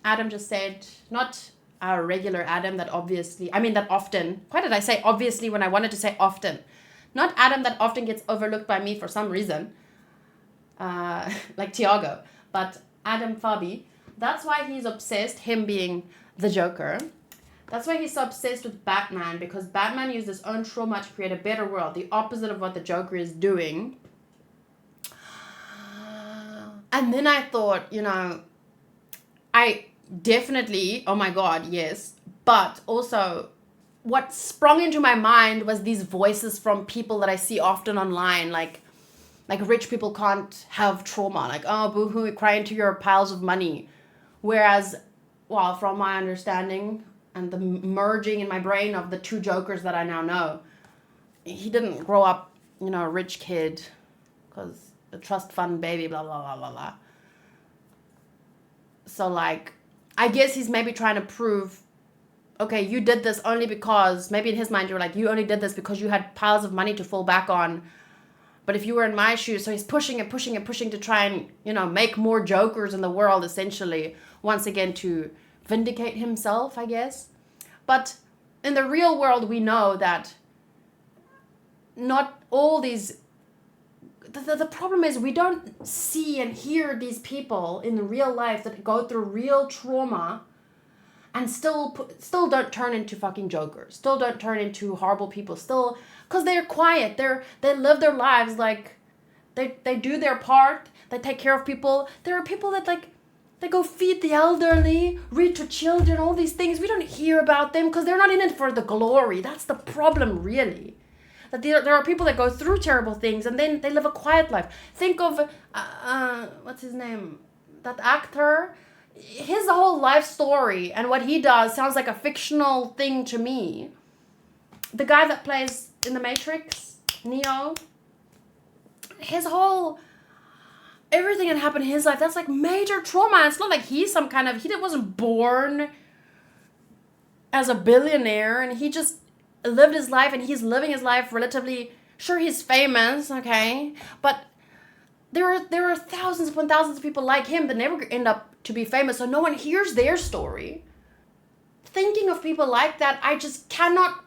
Adam just said, not our regular Adam that obviously, that often, why did I say obviously when I wanted to say often? Not Adam that often gets overlooked by me for some reason, like Tiago, but Adam Fabi. That's why he's obsessed, him being the Joker. That's why he's so obsessed with Batman, because Batman used his own trauma to create a better world, the opposite of what the Joker is doing. And then I thought, I definitely, oh my God, yes. But also, what sprung into my mind was these voices from people that I see often online, like rich people can't have trauma, like, oh, boo-hoo, cry into your piles of money. Whereas, well, from my understanding and the merging in my brain of the two Jokers that I now know, he didn't grow up, a rich kid, because a trust fund baby, blah, blah, blah, blah, blah. So, like, I guess he's maybe trying to prove, okay, you did this only because, maybe in his mind, you were like, you only did this because you had piles of money to fall back on. But if you were in my shoes, so he's pushing and pushing and pushing to try and, make more Jokers in the world, essentially, once again, to vindicate himself, I guess. But in the real world, we know that not all these... The problem is we don't see and hear these people in real life that go through real trauma and still don't turn into fucking Jokers, still don't turn into horrible people, still, because they're quiet, they live their lives, like, they do their part, they take care of people. There are people that, like, they go feed the elderly, read to children, all these things. We don't hear about them because they're not in it for the glory. That's the problem, really. That there are people that go through terrible things and then they live a quiet life. Think of, what's his name? That actor. His whole life story and what he does sounds like a fictional thing to me. The guy that plays in The Matrix, Neo, everything that happened in his life, that's like major trauma. It's not like he's some kind of, he wasn't born as a billionaire and he just lived his life and he's living his life relatively, sure, he's famous, okay, but there are thousands upon thousands of people like him that never end up to be famous, so no one hears their story. Thinking of people like that, I just cannot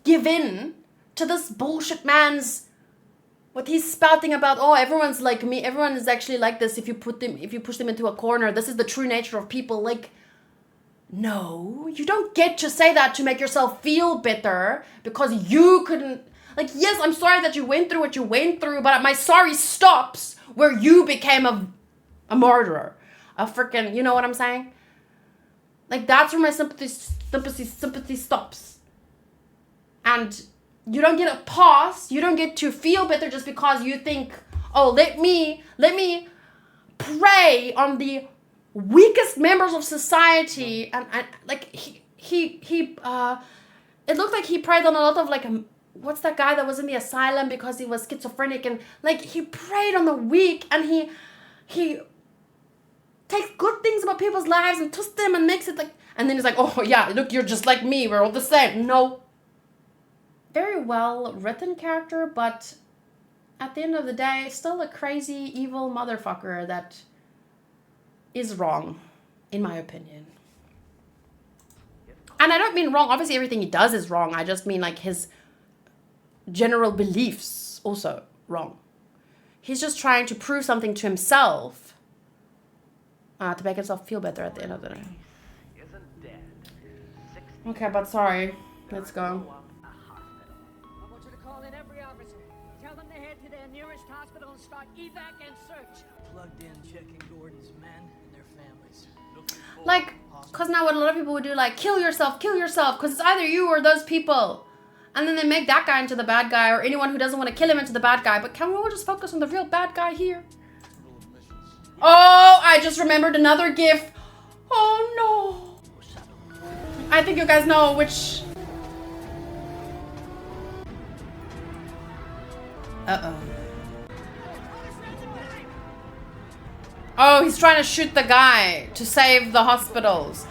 give in to this bullshit man's, what he's spouting about, oh, everyone's like me, everyone is actually like this if you push them into a corner, this is the true nature of people. Like, no, you don't get to say that to make yourself feel better because you couldn't, like, yes, I'm sorry that you went through what you went through, but my sorry stops where you became a murderer. A freaking, you know what I'm saying? Like, that's where my sympathy stops. And you don't get a pause. You don't get to feel better just because you think, oh, let me prey on the weakest members of society. And like, it looked like he preyed on a lot of, like, what's that guy that was in the asylum because he was schizophrenic, and like, he preyed on the weak, and he takes good things about people's lives and twists them and makes it like, and then he's like, oh yeah, look, you're just like me, we're all the same. No. Very well written character, but at the end of the day, still a crazy, evil motherfucker that is wrong, in my opinion. And I don't mean wrong, obviously everything he does is wrong, I just mean like his general beliefs also wrong. He's just trying to prove something to himself, to make himself feel better at the end of the day. Okay, but sorry. Let's go. I want you to call in every officer. Tell them to head to their nearest hospital and start evac and search. Plugged in, checking Gordon's men and their families. Like, because now what a lot of people would do, like, kill yourself, because it's either you or those people. And then they make that guy into the bad guy, or anyone who doesn't want to kill him into the bad guy. But can we all just focus on the real bad guy here? Oh, I just remembered another gif. Oh no. I think you guys know which. Uh-oh. Oh, he's trying to shoot the guy to save the hospitals.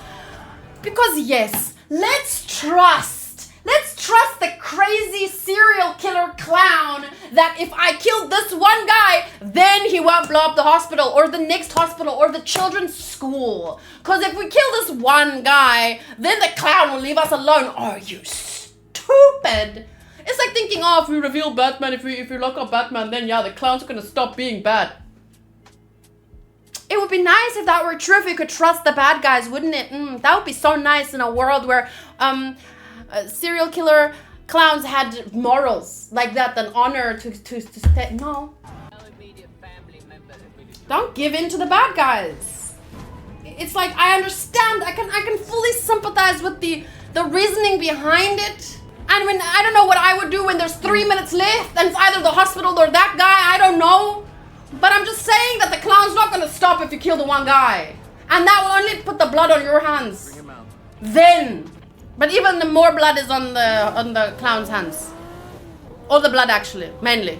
Because yes, let's trust Let's trust the crazy serial killer clown that if I killed this one guy, then he won't blow up the hospital or the next hospital or the children's school. Because if we kill this one guy, then the clown will leave us alone. Are you stupid? It's like thinking, oh, if we reveal Batman, if we lock up Batman, then yeah, the clown's gonna stop being bad. It would be nice if that were true, if we could trust the bad guys, wouldn't it? That would be so nice in a world where serial killer clowns had morals like that, an honor to stay. No. Don't give in to the bad guys. It's like, I understand, I can fully sympathize with the reasoning behind it. And when, I don't know what I would do when there's 3 minutes left and it's either the hospital or that guy, I don't know. But I'm just saying that the clown's not gonna stop if you kill the one guy. And that will only put the blood on your hands. Bring him out. Then. But even the more blood is on the clown's hands. All the blood actually, mainly.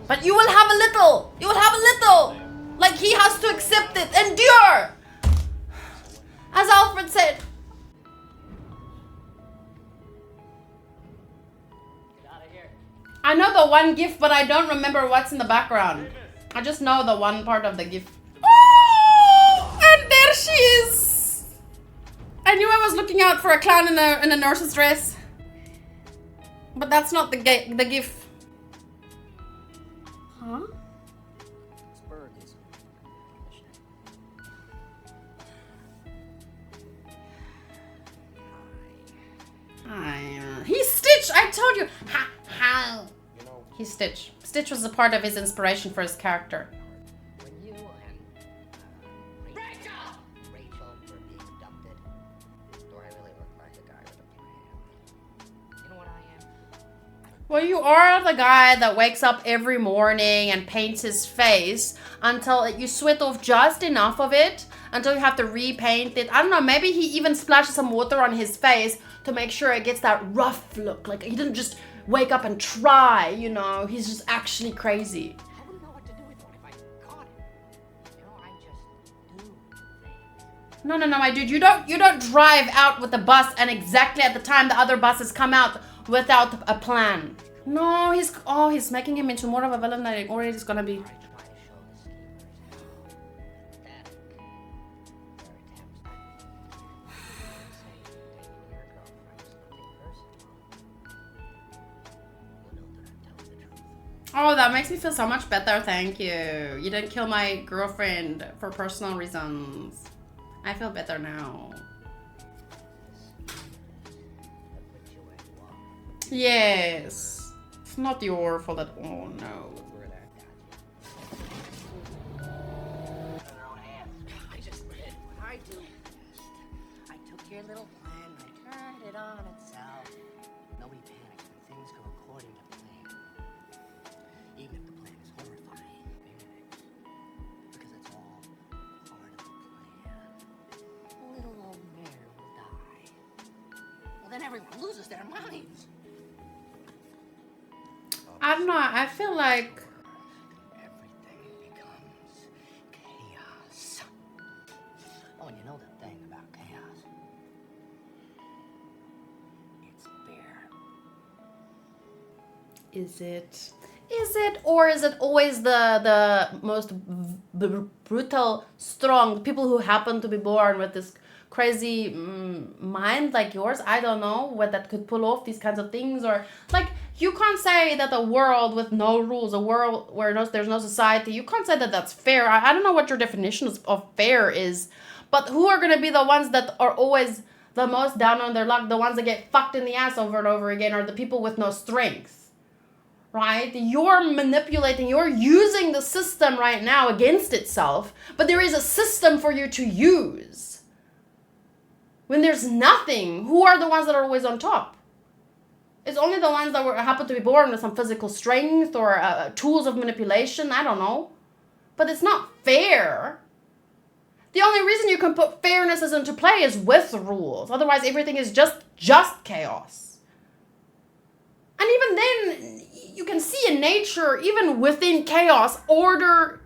But you will have a little. You will have a little. Like he has to accept it. Endure. As Alfred said. I know the one GIF, but I don't remember what's in the background. I just know the one part of the GIF. Oh, and there she is. I knew I was looking out for a clown in a nurse's dress, but that's not the GIF. Huh? He's Stitch. I told you. How? He's Stitch. Stitch was a part of his inspiration for his character. When you and Rachel were being abducted, do I really look like a guy with a plan? You know what I am? Well, you are the guy that wakes up every morning and paints his face until you sweat off just enough of it until you have to repaint it. I don't know, maybe he even splashes some water on his face to make sure it gets that rough look. Like he didn't just wake up and try, you know. He's just actually crazy. I wouldn't know what to do with it if I caught it. You know, I just do things. No, my dude. You don't drive out with the bus and exactly at the time the other buses come out without a plan. No, he's making him into more of a villain than he already is gonna be. I try to show the schemers how pathetic their attempts at taking your girlfriend's nothing personal. You know that I'm telling the truth. Oh, that makes me feel so much better. Thank you. You didn't kill my girlfriend for personal reasons. I feel better now. Yes. It's not your fault at all, no. I just did what I do best. I took your little plan and I turned it on itself. Nobody panics when things go according to plan. Even if the plan is horrifying, panics. Because it's all part of the plan. The little old mare will die. Well, then everyone loses their minds. I don't know, I feel like... Everything becomes chaos. Oh, and you know the thing about chaos? It's fair. Is it? Or is it always the most brutal, strong people who happen to be born with this crazy mind like yours? I don't know what that could pull off these kinds of things. Or like, you can't say that a world with no rules, a world where there's no society, you can't say that that's fair. I don't know what your definition of fair is, but who are going to be the ones that are always the most down on their luck, the ones that get fucked in the ass over and over again, are the people with no strength, right? You're manipulating, you're using the system right now against itself, but there is a system for you to use. When there's nothing, who are the ones that are always on top? It's only the ones that happen to be born with some physical strength or tools of manipulation. I don't know. But it's not fair. The only reason you can put fairness into play is with rules. Otherwise, everything is just chaos. And even then, you can see in nature, even within chaos, order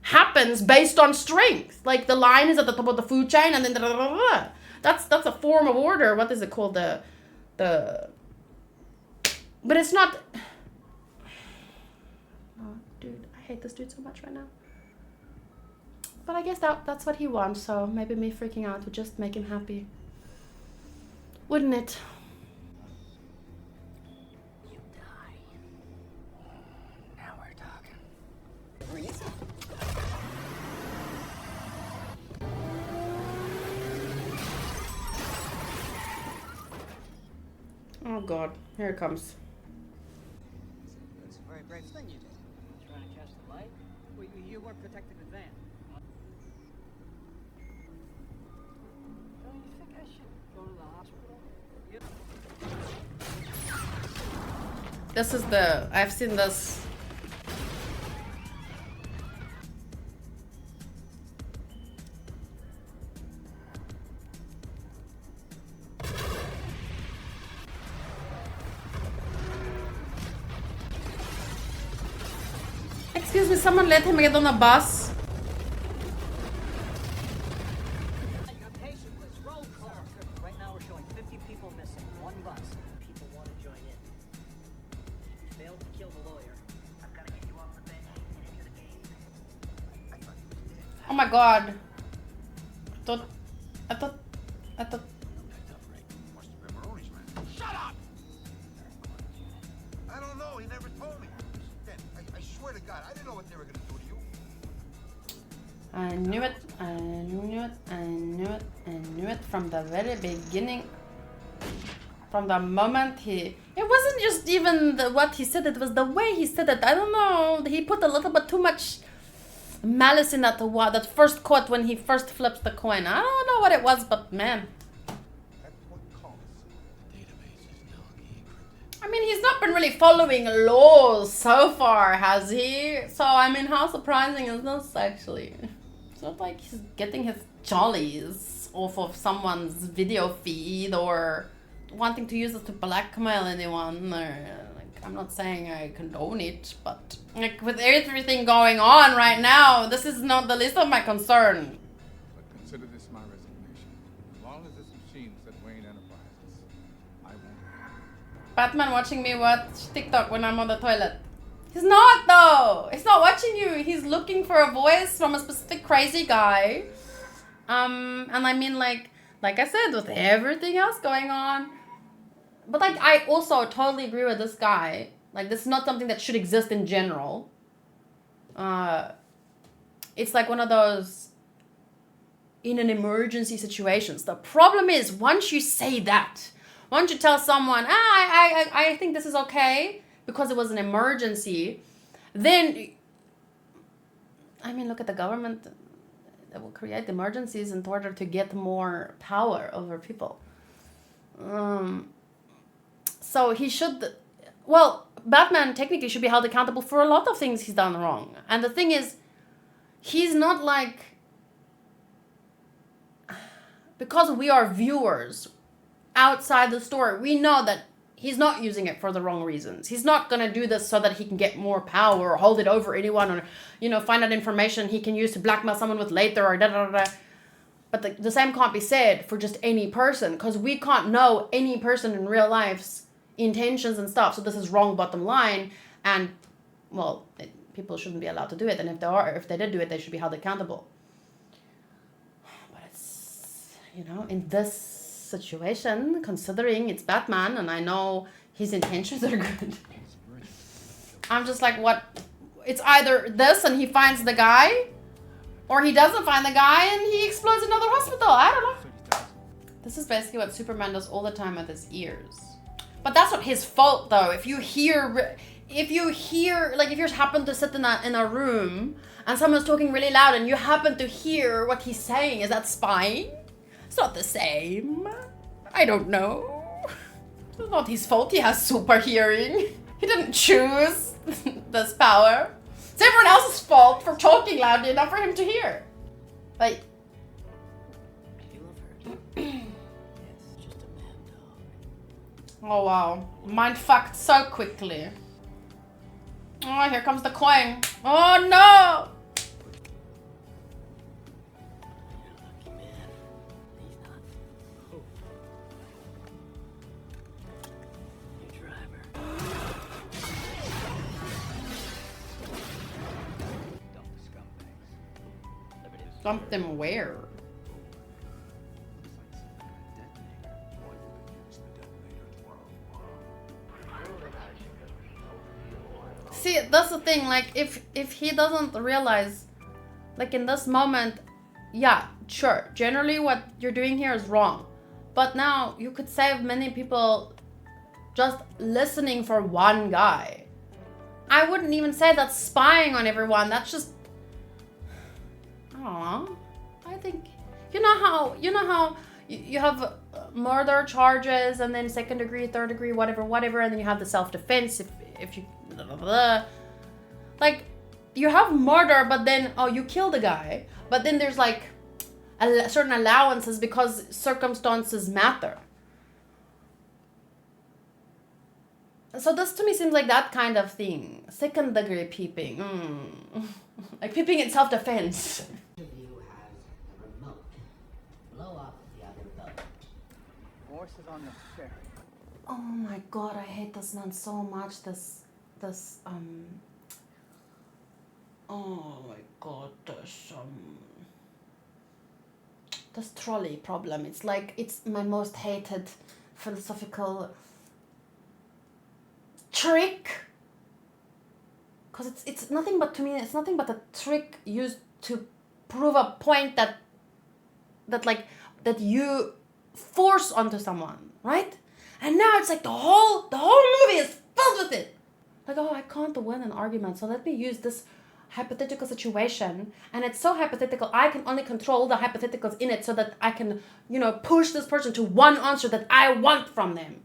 happens based on strength. Like the lion is at the top of the food chain, and then That's a form of order. What is it called? But it's not. Oh, dude, I hate this dude so much right now. But I guess that's what he wants, so maybe me freaking out would just make him happy. Wouldn't it? You die. Now we're talking. Oh god, here it comes. That's a very brave thing you did. Trying to catch the light? Well, you weren't protecting the van. Don't you think I should go to the hospital? This is I've seen this. Excuse me, someone let him get on a bus. Your patient was roll call. Right now we're showing 50 people missing. One bus. People want to join in. You failed to kill the lawyer. I've got to get you off the bench and into the game. I thought he was dead. Oh my god. I thought. Must have been Maroney's man. Shut up! I don't know. He never told me. Dan, I swear to God, I didn't know what they were going to do to you. I knew it. I knew it. I knew it. I knew it from the very beginning. From the moment it wasn't just even what he said, it was the way he said it. I don't know. He put a little bit too much malice in that first quote when he first flips the coin. I don't know what it was, but man. That's what counts. The database is now encrypted. I mean, he's not been really following laws so far, has he? So, I mean, how surprising is this, actually? It's not like he's getting his jollies off of someone's video feed or wanting to use it to blackmail anyone. Or, like, I'm not saying I condone it, but like with everything going on right now, this is not the least of my concern. But consider this my resignation. As long as this machine is at Wayne Enterprises, I won't. Batman watching me watch TikTok when I'm on the toilet. He's not though. He's not watching you. He's looking for a voice from a specific crazy guy. And I mean like I said, with everything else going on. But like I also totally agree with this guy. Like this is not something that should exist in general. It's like one of those in an emergency situations. The problem is once you say that, once you tell someone, I think this is okay because it was an emergency, then, I mean, look at the government that will create emergencies in order to get more power over people. So he should, well, Batman technically should be held accountable for a lot of things he's done wrong. And the thing is, he's not like, because we are viewers outside the story, we know that he's not using it for the wrong reasons. He's not going to do this so that he can get more power or hold it over anyone or, you know, find out information he can use to blackmail someone with later or da-da-da-da. But the same can't be said for just any person because we can't know any person in real life's intentions and stuff. So this is wrong bottom line. And, well, people shouldn't be allowed to do it. And if they did do it, they should be held accountable. But it's, you know, in this situation, considering it's Batman and I know his intentions are good, I'm just like, what? It's either this and he finds the guy, or he doesn't find the guy and he explodes another hospital. I don't know. This is basically what Superman does all the time with his ears. But that's not his fault though. If you happen to sit in a room and someone's talking really loud and you happen to hear what he's saying, is that spying? It's not the same. I don't know. It's not his fault he has super hearing. He didn't choose this power. It's everyone else's fault for talking loudly enough for him to hear. Like, You have heard. It's just a mad dog. oh wow. Mind fucked so quickly. Oh, here comes the coin. Oh no! You're lucky, man. He's not. Something where? See, that's the thing, like, if he doesn't realize, like, in this moment, yeah, sure, generally what you're doing here is wrong. But now, you could save many people just listening for one guy. I wouldn't even say that's spying on everyone, that's just... I don't know. I think... You know how you have murder charges, and then second degree, third degree, whatever, and then you have the self-defense if you... Blah, blah, blah. Like, you have murder, but then, oh, you kill the guy. But then there's, like, certain allowances because circumstances matter. So this to me seems like that kind of thing. Second degree peeping. Like peeping in self-defense. Each of you has a remote. Blow up the other boat. Morse is on the ferry. Oh my god, I hate this man so much. Oh my god, this trolley problem. It's like, it's my most hated philosophical trick. Because it's nothing but, to me, it's nothing but a trick used to prove a point that you force onto someone, right? And now it's like the whole movie is filled with it. Like, oh, I can't win an argument, so let me use this hypothetical situation, and it's so hypothetical, I can only control the hypotheticals in it so that I can, you know, push this person to one answer that I want from them.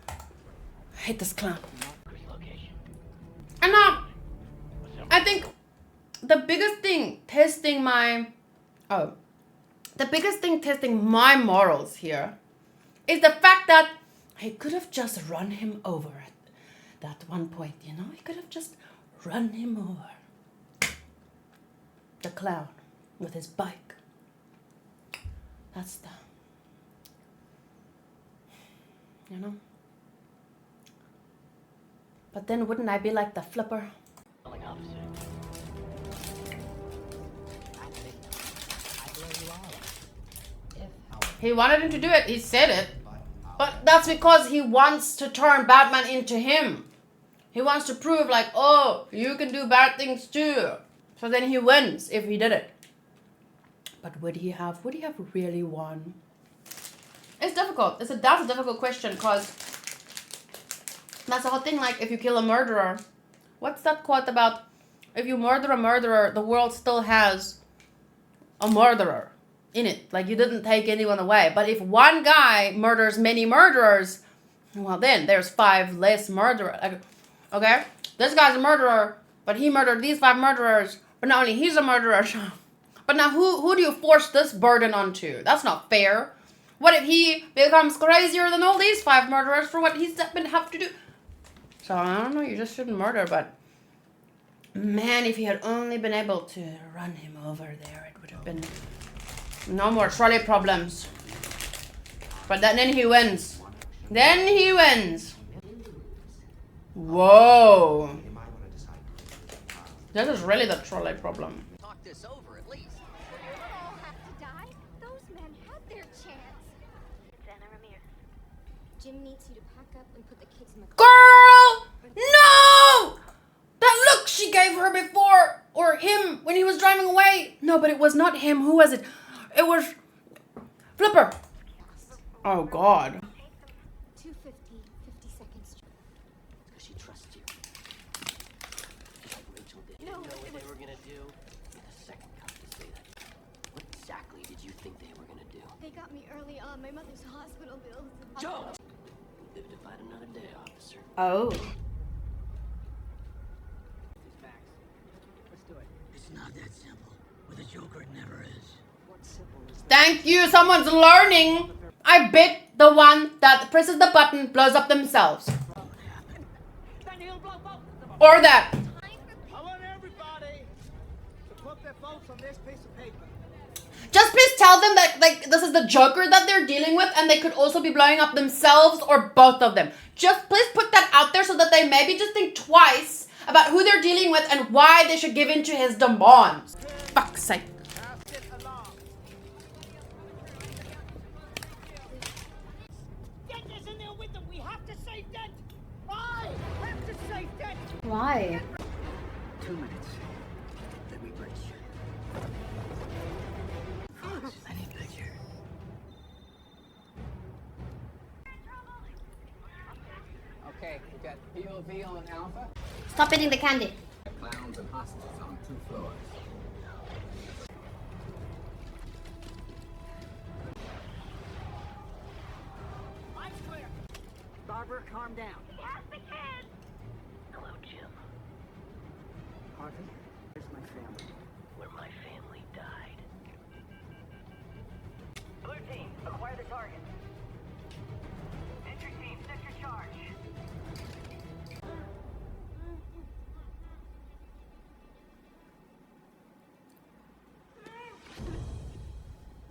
I hate this clown. And now, I think the biggest thing testing my morals here is the fact that he could have just run him over at that one point, you know? He could have just run him over. The clown with his bike. That's the... You know? But then wouldn't I be like the flipper? He wanted him to do it, he said it. But that's because he wants to turn Batman into him. He wants to prove like, oh, you can do bad things too. So then he wins if he did it. But would he have really won? It's difficult. That's a difficult question, because that's the whole thing. Like, if you kill a murderer, what's that quote about? If you murder a murderer, the world still has a murderer in it. Like, you didn't take anyone away. But if one guy murders many murderers, well, then there's 5 less murderers. Like, okay, this guy's a murderer, but he murdered these 5 murderers. But not only he's a murderer, but now who do you force this burden onto? That's not fair. What if he becomes crazier than all these 5 murderers for what he's been have to do? So I don't know, you just shouldn't murder, but man, if he had only been able to run him over there, it would have been no more trolley problems. But then he wins. Then he wins. Whoa. This is really the trolley problem. Talk this over at least. We don't all have to die. Those men had their chance. It's Anna Ramirez. Jim needs you to pack up and put the kids in the car. Girl! No! That look she gave her before, or him when he was driving away. No, but it was not him. Who was it? It was Flipper. Oh, God. 250, 52nd Street. Because she trusts you. Like Rachel did. No, You know it what was- they were gonna do? You're the second cop to say that. What exactly did you think they were gonna do? They got me early on. My mother's hospital bills. Joe! Live to fight another day, officer. Oh. These facts. Let's do it. It's not that simple. With a Joker, it never is. What simple is that? Thank you. Someone's learning. I bet the one that presses the button blows up themselves. Then he'll blow both of them up. Or that. I want everybody to put their votes on this piece of paper. Just please tell them that, like, this is the Joker that they're dealing with, and they could also be blowing up themselves or both of them. Just please put that out there so that they maybe just think twice about who they're dealing with and why they should give in to his demands. Fuck's sake. saved it! I have to save it! Why? 2 minutes. Then we bridge. Fox, I need picture. Okay, we got POV on Alpha. Stop eating the candy. Clowns and hostages on 2 floors. Lights clear. Barbara, calm down. Yes, we can. Hello, Jim. Harvey, here's my family. Where my family died. Blue team, acquire the target. Entry team, set your charge.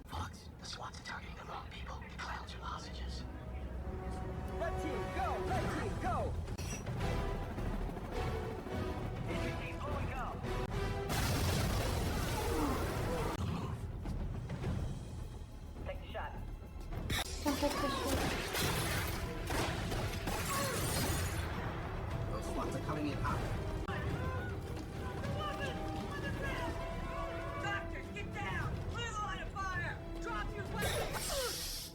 Fox, the SWAT's targeting the wrong people. The clowns are hostages. Red team, go! Red team, go! Entry team, blue and go. Take the shot. Those SWATs are coming in hot. Doctors, get down! Clear the line of fire! Drop your weapons!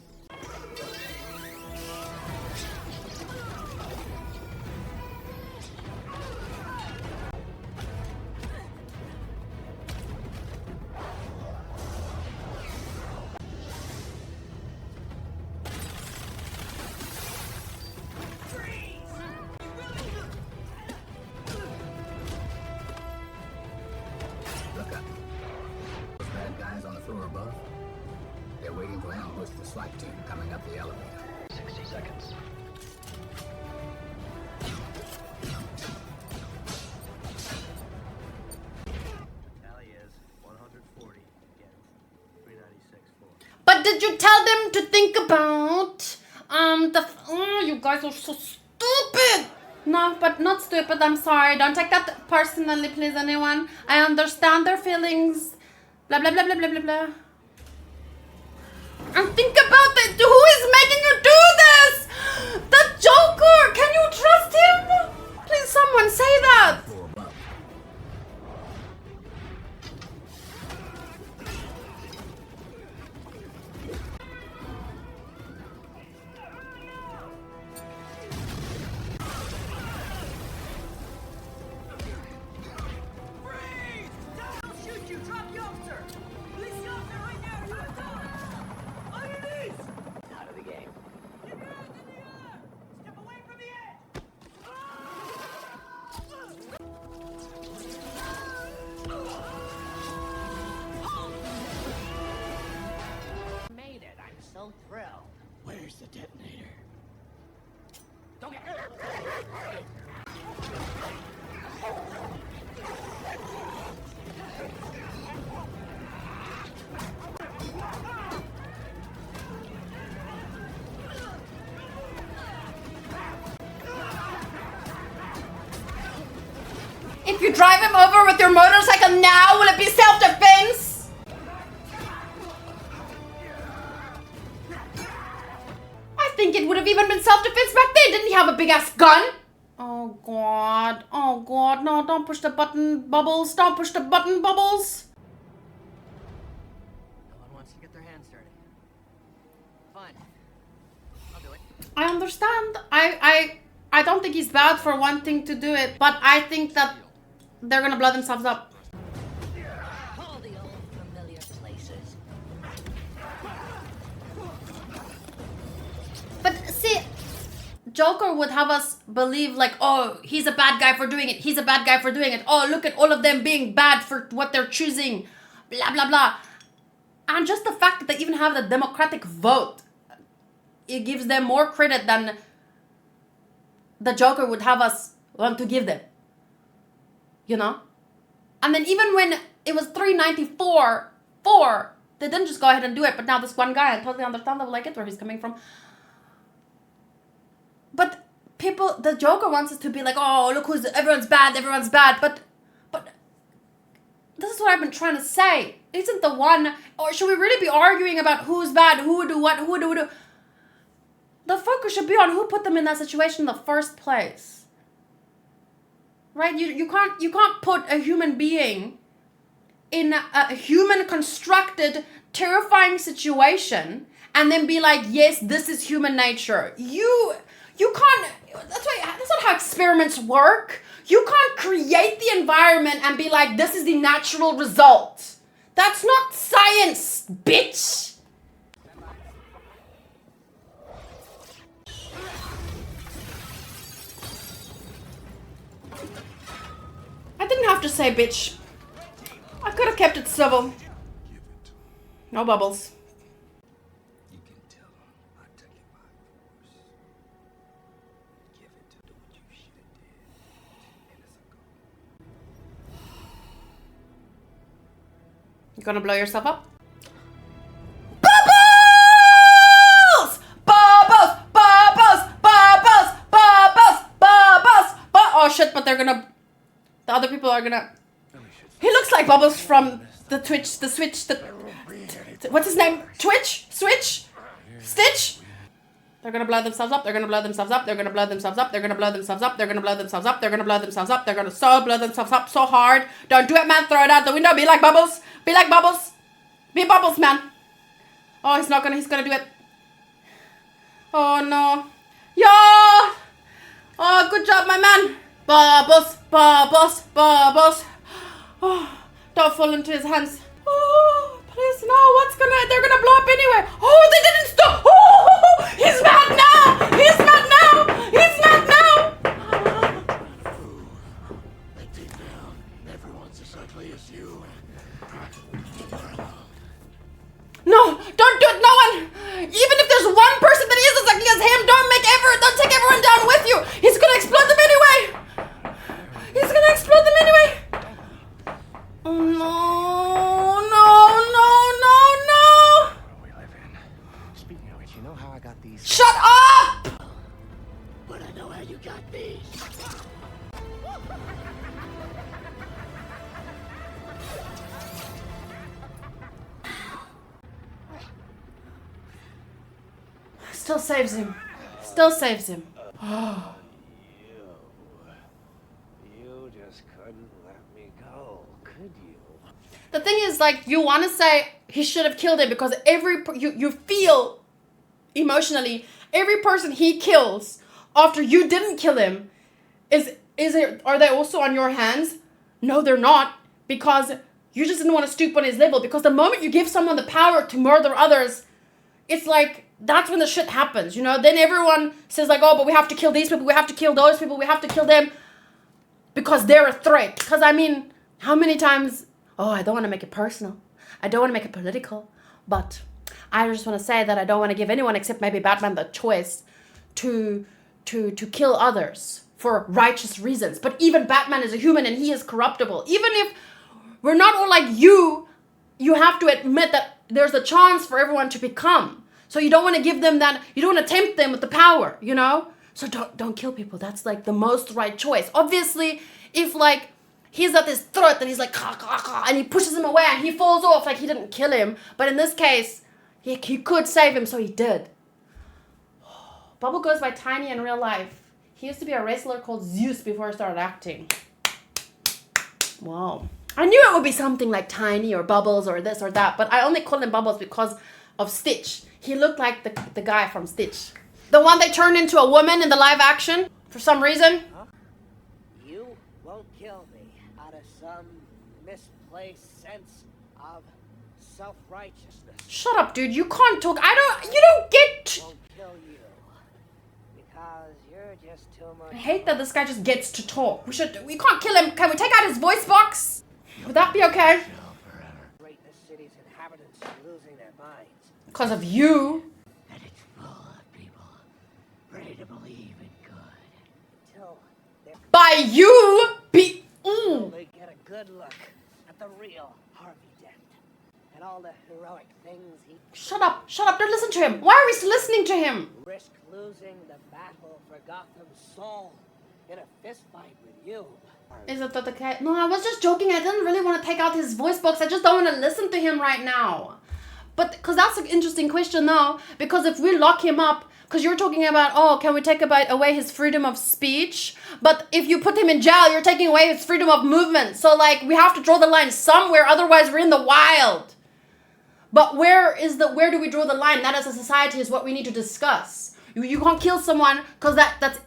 Look up. Those bad guys on the floor above, they're waiting to ambush the SWAT team coming up the elevator. 60 seconds. Tally is 140 against 396 But did you tell them to think about you guys are so stupid. No, but not stupid. I'm sorry. Don't take that personally, please, anyone. I understand their feelings. Blah blah blah blah blah blah blah. And think about it. Who is making you do this? The Joker. Can you trust him? Please, someone say that. Floor above. Out of the game. Made it. I'm so thrilled. Where's the detonator? Don't get. If you drive him over with your motorcycle now, will it be self-defense? I think it would have even been self-defense back then. Didn't he have a big-ass gun? Oh, God. Oh, God. No, don't push the button, Bubbles. Don't push the button, Bubbles. No one wants to get their hands dirty. Fine. I'll do it. I understand. I don't think he's bad for wanting to do it, but I think that they're gonna blow themselves up. All the old familiar places. But see, Joker would have us believe like, oh, he's a bad guy for doing it. He's a bad guy for doing it. Oh, look at all of them being bad for what they're choosing. Blah, blah, blah. And just the fact that they even have the democratic vote, it gives them more credit than the Joker would have us want to give them. You know? And then even when it was 394, they didn't just go ahead and do it. But now this one guy, I totally understand. I get where he's coming from. But people, the Joker wants us to be like, oh, look everyone's bad. But this is what I've been trying to say. Isn't the one, or should we really be arguing about who's bad, who would do what, who would do? the focus should be on who put them in that situation in the first place. Right? You can't put a human being in a human constructed terrifying situation and then be like, yes, this is human nature. You can't, that's not how experiments work. You can't create the environment and be like, this is the natural result. That's not science, bitch. I didn't have to say bitch. I could have kept it civil. No bubbles. You can tell them I took it by force. Give it to do what you should have did 10 minutes ago. You gonna blow yourself up? Bubbles! Bubbles! Bubbles! Bubbles! Bubbles! Bubbles! Oh shit, but they're gonna... The other people are gonna... He looks like Bubbles from the Twitch, the Switch, what's his name? Twitch? Switch? Stitch? They're gonna blow themselves up, they're gonna blow themselves up, they're gonna blow themselves up, they're gonna blow themselves up, they're gonna blow themselves up, they're gonna blow themselves up, they're gonna blow themselves up so hard. Don't do it, man, throw it out the window, be like Bubbles. Be like Bubbles. Be Bubbles, man. Oh, he's gonna do it. Oh no. Yeah! Oh, good job, my man. Bubbles, Bubbles, Bubbles. Oh, don't fall into his hands. Oh, please no, they're gonna blow up anyway. Oh, they didn't stop. Oh, he's mad now. He's mad now. He's mad now. Let deep down, everyone's as ugly as you. No, don't do it, no one. Even if there's one person that is as ugly as him, don't take everyone down with you. He's gonna explode them anyway. He's gonna explode them anyway. Oh no, no, no, no, no. We live in. Speaking of which, you know how I got these? Shut up! But I know how you got these. Still saves him. Still saves him. You just couldn't let me go, could you? The thing is, like, you want to say he should have killed him because you feel emotionally every person he kills after you didn't kill him are they also on your hands? No, they're not, because you just didn't want to stoop on his level. Because the moment you give someone the power to murder others, it's like that's when the shit happens, you know? Then everyone says like, oh, but we have to kill these people, we have to kill those people, we have to kill them because they're a threat. Because I mean, how many times, oh, I don't want to make it personal, I don't want to make it political, but I just want to say that I don't want to give anyone except maybe Batman the choice to kill others for righteous reasons. But even Batman is a human and he is corruptible. Even if we're not all like you have to admit that there's a chance for everyone to become. So you don't want to give them that, you don't want to tempt them with the power, you know? So don't kill people. That's like the most right choice. Obviously, if like he's at this throat and he's like, and he pushes him away and he falls off, like he didn't kill him. But in this case, he could save him, so he did. Bubble goes by Tiny in real life. He used to be a wrestler called Zeus before he started acting. Wow. I knew it would be something like Tiny or Bubbles or this or that, but I only call him Bubbles because of Stitch. He looked like the guy from Stitch. The one they turned into a woman in the live action for some reason. Huh? You won't kill me out of some misplaced sense of self-righteousness. Shut up, dude. You can't talk. You don't get... Won't kill you because you're just too much. I hate that this guy just gets to talk. We can't kill him. Can we take out his voice box? Would that be okay? Great this city's inhabitants are losing their minds. Because of you. And it's full of people ready to believe in good. Until By you be... they get a good look at the real Harvey Dent. And all the heroic things he Shut up. Don't listen to him. Why are we listening to him? risk losing the battle for Gotham's soul in a fistfight with you. Is it that the cat? No, I was just joking. I didn't really want to take out his voice box. I just don't want to listen to him right now. But, because that's an interesting question now. Because if we lock him up, Because you're talking about, oh, can we take away his freedom of speech? But if you put him in jail, you're taking away his freedom of movement. So, like, we have to draw the line somewhere. Otherwise, we're in the wild. But where do we draw the line? That as a society is what we need to discuss. You can't kill someone because that's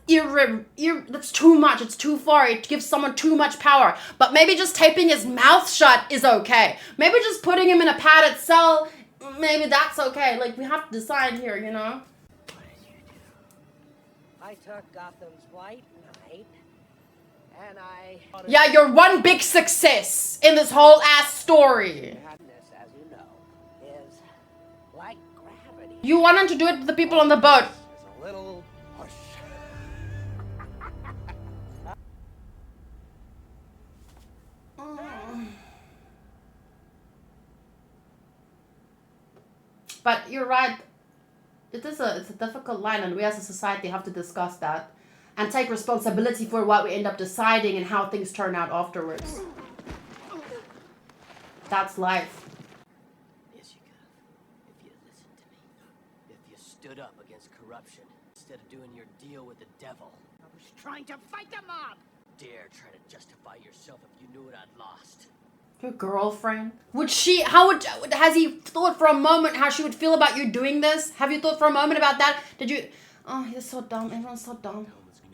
too much. It's too far. It gives someone too much power. But maybe just taping his mouth shut is okay. Maybe just putting him in a padded cell, maybe that's okay. Like, we have to decide here, you know? I took Gotham's White Knight, and I... Yeah, you're one big success in this whole ass story. Madness, as you know, is like gravity. You wanted to do it to the people on the boat. It's a little push. But you're right. It's a difficult line, and we as a society have to discuss that and take responsibility for what we end up deciding and how things turn out afterwards. That's life. Yes, you could. If you listened to me. If you stood up against corruption instead of doing your deal with the devil. I was trying to fight the mob. Dare try to justify yourself if you knew what I'd lost. Your girlfriend? Has he thought for a moment how she would feel about you doing this? Have you thought for a moment about that? Oh, he's so dumb. Everyone's so dumb.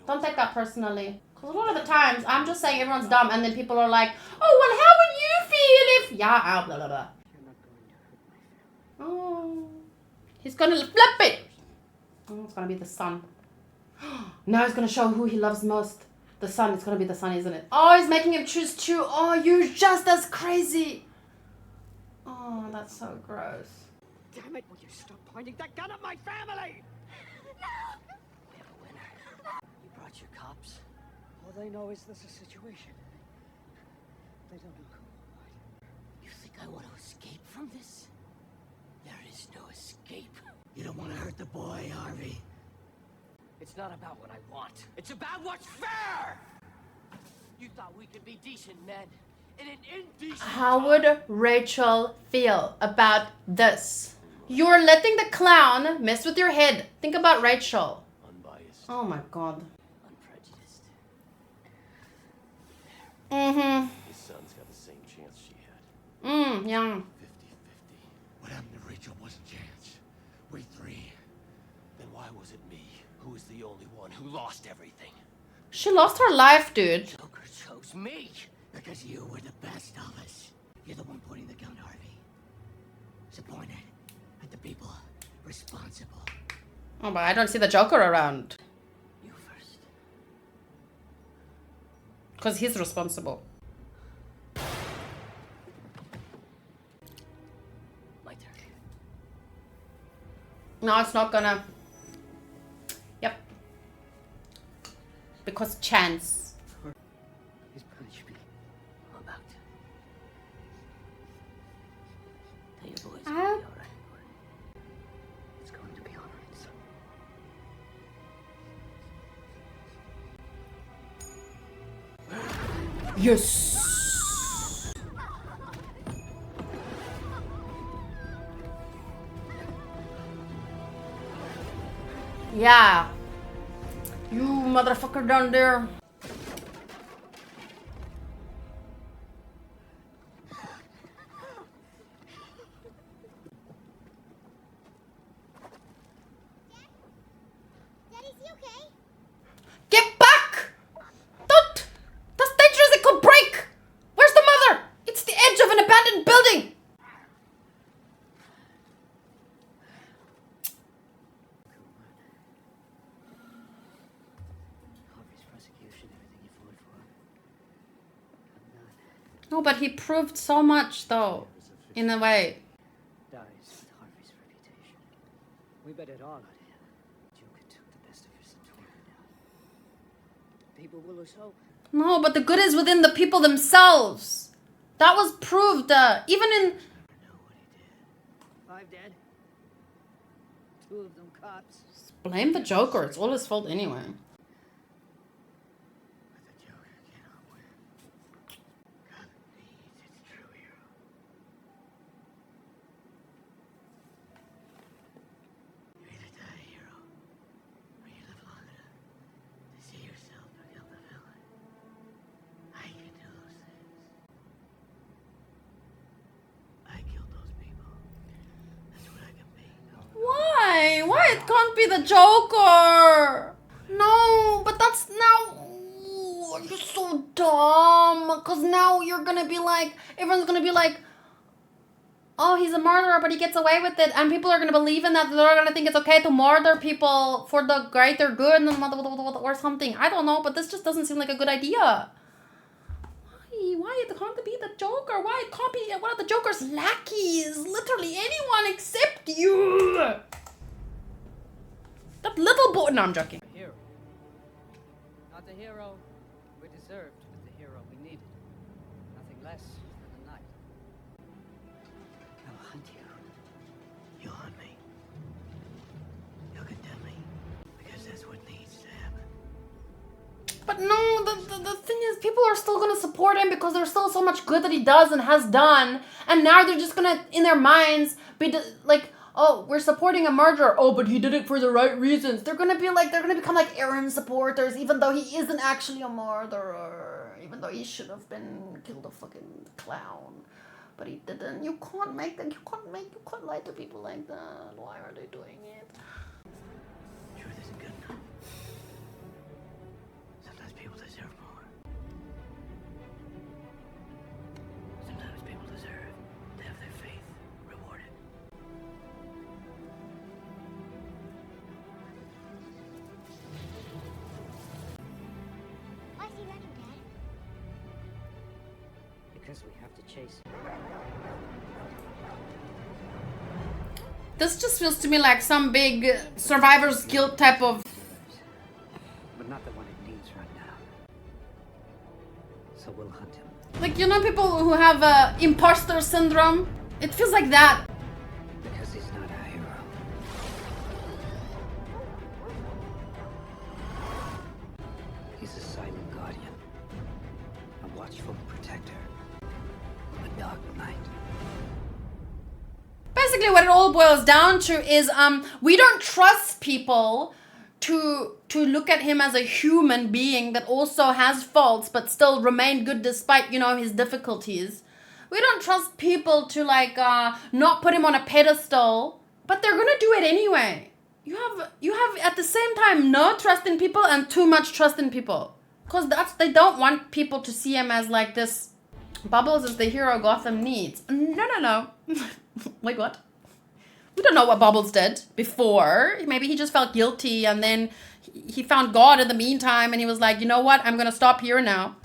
Don't take that personally. Because a lot of the times, I'm just saying everyone's dumb, and then people are like, oh, well, how would you feel if... Yeah, blah, blah, blah. You're not going to hurt my family. Oh. He's gonna flip it. Oh, it's gonna be the son. Now he's gonna show who he loves most. The son. It's gonna be the son, isn't it? Oh, he's making him choose two. Oh, you're just as crazy. Oh, that's so gross. Damn it, will you stop pointing that gun at my family? We have a winner. You brought your cops? All they know is there's a situation. They don't know who or what. You think I want to escape from this? There is no escape. You don't want to hurt the boy, Harvey. It's not about what I want. It's about what's fair! You thought we could be decent men in an indecent... How would Rachel feel about this? You're letting the clown mess with your head. Think about Rachel. Unbiased. Oh my god. Unprejudiced. Mm-hmm. His son's got the same chance she had. Yeah. 50-50. What happened to Rachel wasn't chance. We three. Then why was it me who was the only one who lost everything? She lost her life, dude. Joker chose me. Because you were the best of us. You're the one pointing the gun, Harvey. So point it at the people responsible. Oh, but I don't see the Joker around. You first. Because he's responsible. My turn. No, it's not gonna. Yep. Because chance. He's punished me. I'm about to. Tell your boys Ah. it'll be all right. It's going to be all right, son. Yes. Yeah. You motherfucker down there. Daddy, is he okay? Get back! Don't! That's dangerous, it could break! Where's the mother? It's the edge of an abandoned building! Harvey's prosecution, everything you fought for. I'm not. No, but he proved so much, though. In a way. Dies with Harvey's reputation. We bet it all on him. Joker took the best of us and tore her down. People will lose hope. No, but the good is within the people themselves. That was proved, even in... Never know what he did. 5 dead. 2 of them cops. Blame the Joker, it's all his fault anyway. But the Joker cannot win. Gotham needs its true hero. You either die a hero, Why it can't be the Joker? No, but that's now... Ooh, you're so dumb. Because now you're gonna be like... Everyone's gonna be like... Oh, he's a murderer, but he gets away with it. And people are gonna believe in that. They're gonna think it's okay to murder people for the greater good or something. I don't know, but this just doesn't seem like a good idea. Why it can't be the Joker? Why it can't be one of the Joker's lackeys? Literally anyone except you. That little boy. No, I'm joking. A hero. Not the hero we deserved, but the hero we needed. Nothing less than a knight. I'll hunt you. You'll hunt me. You'll condemn me. Because that's what needs to happen. But no, the thing is, people are still going to support him because there's still so much good that he does and has done. And now they're just going to, in their minds, be like, oh, we're supporting a murderer. Oh, but he did it for the right reasons. They're going to be like, they're going to become like Aaron supporters, even though he isn't actually a murderer. Even though he should have been killed a fucking clown. But he didn't. You can't make them, you can't lie to people like that. Why are they doing it? Truth isn't good enough. Sometimes people deserve more. Sometimes people deserve to have their faith rewarded. Why is he running, Dad? Because we have to chase him. This just feels to me like some big survivor's guilt type of... But not the one it needs right now. So we'll hunt him. Like, you know people who have imposter syndrome? It feels like that. Because he's not a hero. He's a silent guardian. A watchful protector. A dark knight. Basically what it all boils down to is we don't trust people to look at him as a human being that also has faults but still remain good despite, you know, his difficulties. We don't trust people to like not put him on a pedestal, but they're gonna do it anyway. You have at the same time no trust in people and too much trust in people. Because they don't want people to see him as like this. Bubbles is the hero Gotham needs. No. Wait, what? We don't know what Bubbles did before. Maybe he just felt guilty and then he found God in the meantime and he was like, you know what? I'm going to stop here now.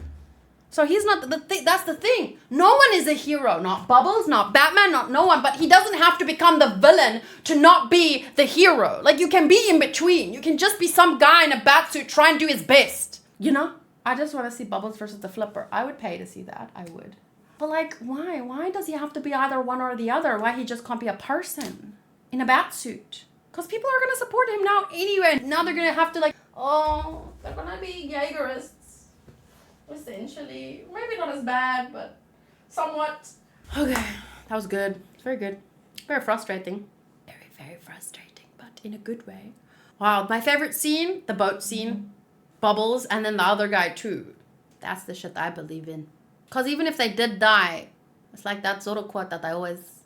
So he's not that's the thing. No one is a hero. Not Bubbles, not Batman, not no one. But he doesn't have to become the villain to not be the hero. Like, you can be in between. You can just be some guy in a bat suit trying to do his best. You know? I just want to see Bubbles versus the Flipper. I would pay to see that. I would. But like, why? Why does he have to be either one or the other? Why he just can't be a person in a bat suit? Because people are going to support him now anyway. Now they're going to have to like, oh, they're going to be Jaegerists. Essentially. Maybe not as bad, but somewhat. Okay, that was good. Very good. Very frustrating. Very, very frustrating, but in a good way. Wow, my favorite scene, the boat scene. Bubbles, and then the other guy too. That's the shit I believe in. Because even if they did die, it's like that Zorro quote that I always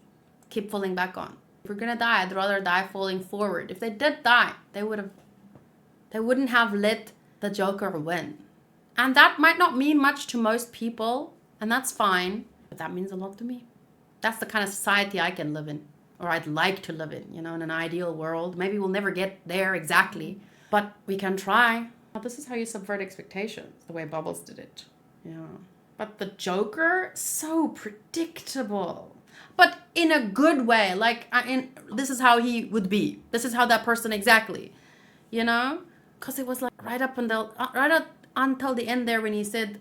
keep falling back on. If we're gonna die, I'd rather die falling forward. If they did die, they wouldn't have let the Joker win. And that might not mean much to most people, and that's fine, but that means a lot to me. That's the kind of society I can live in, or I'd like to live in, you know, in an ideal world. Maybe we'll never get there exactly, but we can try. This is how you subvert expectations, the way Bubbles did it. Yeah. But the Joker, so predictable. But in a good way. Like, this is how he would be. This is how that person exactly. You know? Because it was like right up until the end there when he said,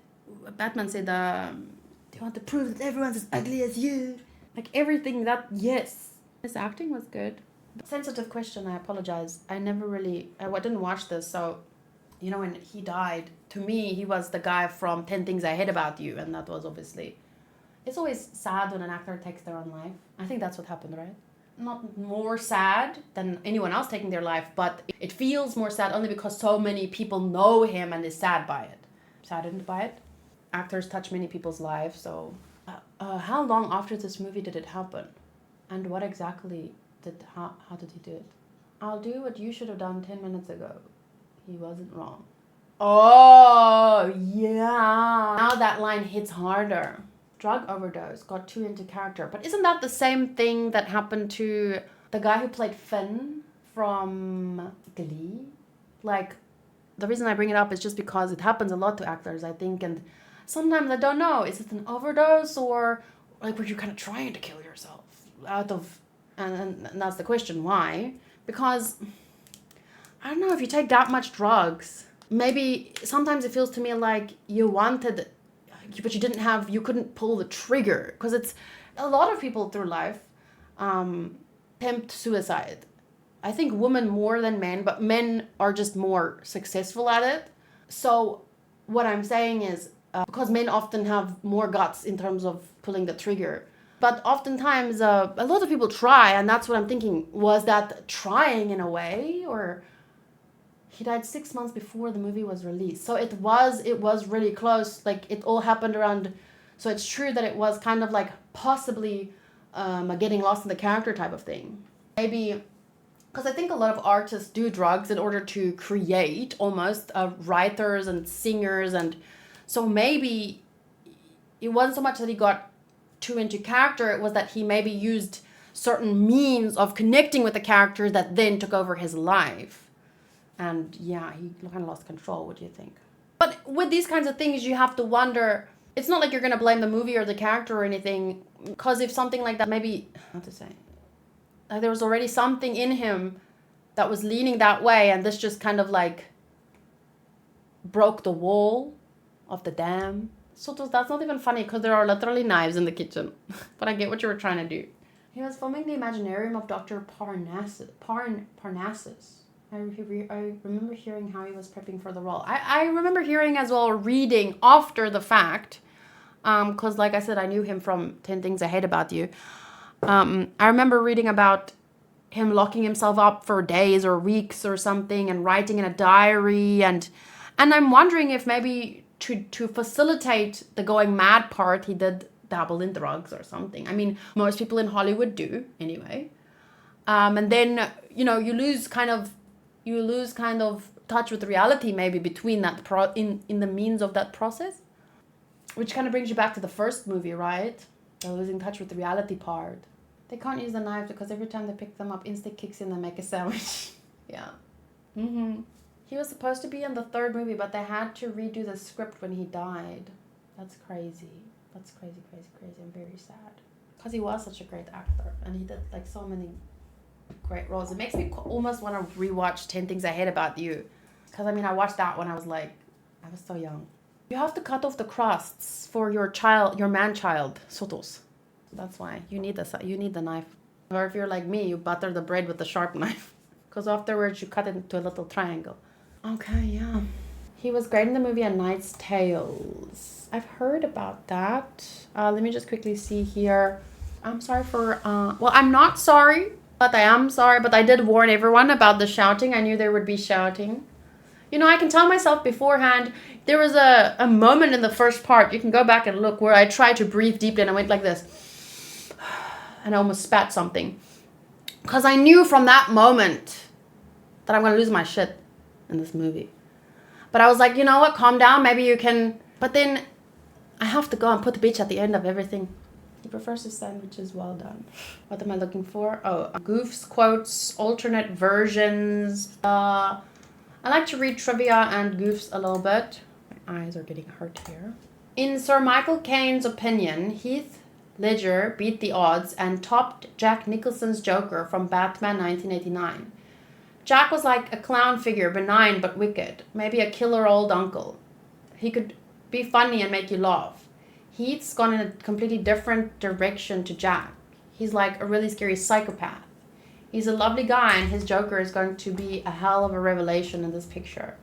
Batman said, do you want to prove that everyone's as ugly as you? Like everything that, yes. His acting was good. Sensitive question, I apologize. I didn't watch this, so... You know, when he died, to me, he was the guy from 10 Things I Hate About You. And that was obviously... It's always sad when an actor takes their own life. I think that's what happened, right? Not more sad than anyone else taking their life, but it feels more sad only because so many people know him and is sad by it. Saddened by it. Actors touch many people's lives, so... how long after this movie did it happen? And what exactly how did he do it? I'll do what you should have done 10 minutes ago. He wasn't wrong. Oh, yeah. Now that line hits harder. Drug overdose, got too into character. But isn't that the same thing that happened to the guy who played Finn from Glee? Like, the reason I bring it up is just because it happens a lot to actors, I think. And sometimes I don't know, is it an overdose or like were you kind of trying to kill yourself out of... And that's the question, why? Because, I don't know, if you take that much drugs, maybe sometimes it feels to me like you wanted, but you couldn't pull the trigger. Because it's a lot of people through life attempt suicide. I think women more than men, but men are just more successful at it. So what I'm saying is, because men often have more guts in terms of pulling the trigger. But oftentimes, a lot of people try, and that's what I'm thinking. Was that trying in a way, or he died 6 months before the movie was released? So it was really close. Like it all happened around. So it's true that it was kind of like possibly a getting lost in the character type of thing. Maybe because I think a lot of artists do drugs in order to create, almost writers and singers, and so maybe it wasn't so much that he got too into character, it was that he maybe used certain means of connecting with the character that then took over his life. And yeah, he kind of lost control. What do you think? But with these kinds of things, you have to wonder, it's not like you're going to blame the movie or the character or anything, because if something like that, maybe, how to say, like there was already something in him that was leaning that way, and this just kind of like broke the wall of the dam. So that's not even funny because there are literally knives in the kitchen. But I get what you were trying to do. He was filming the Imaginarium of Dr. Parnassus. I remember hearing how he was prepping for the role. I remember hearing as well, reading after the fact. Because like I said, I knew him from 10 Things I Hate About You. I remember reading about him locking himself up for days or weeks or something and writing in a diary. And I'm wondering if maybe... To facilitate the going mad part, he did dabble in drugs or something. I mean, most people in Hollywood do anyway. And then, you know, you lose kind of touch with reality maybe between that in the means of that process. Which kind of brings you back to the first movie, right? They're losing touch with the reality part. They can't use the knife because every time they pick them up, instant kicks in and make a sandwich. Yeah. Mm-hmm. He was supposed to be in the third movie, but they had to redo the script when he died. That's crazy. That's crazy. I'm very sad. Because he was such a great actor. And he did like so many great roles. It makes me almost want to rewatch 10 Things I Hate About You. Because I mean, I watched that when I was so young. You have to cut off the crusts for your man-child, sotos. That's why. You need the knife. Or if you're like me, you butter the bread with the sharp knife. Because afterwards you cut it into a little triangle. Okay, yeah. He was great in the movie A Knight's Tales. I've heard about that. Let me just quickly see here. I'm sorry for... well, I'm not sorry, but I am sorry. But I did warn everyone about the shouting. I knew there would be shouting. You know, I can tell myself beforehand. There was a moment in the first part. You can go back and look where I tried to breathe deeply and I went like this. And I almost spat something. Because I knew from that moment that I'm going to lose my shit in this movie. But I was like, you know what, calm down, maybe you can... But then I have to go and put the bitch at the end of everything. He prefers his sandwiches well done. What am I looking for? Oh, goofs, quotes, alternate versions. I like to read trivia and goofs a little bit. My eyes are getting hurt here. In Sir Michael Caine's opinion, Heath Ledger beat the odds and topped Jack Nicholson's Joker from Batman 1989. Jack was like a clown figure, benign but wicked. Maybe a killer old uncle. He could be funny and make you laugh. Heath's gone in a completely different direction to Jack. He's like a really scary psychopath. He's a lovely guy and his Joker is going to be a hell of a revelation in this picture.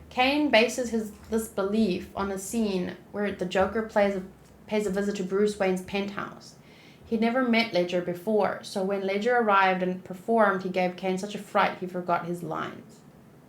Caine bases this belief on a scene where the Joker pays a visit to Bruce Wayne's penthouse. He'd never met Ledger before, so when Ledger arrived and performed, he gave Caine such a fright he forgot his lines.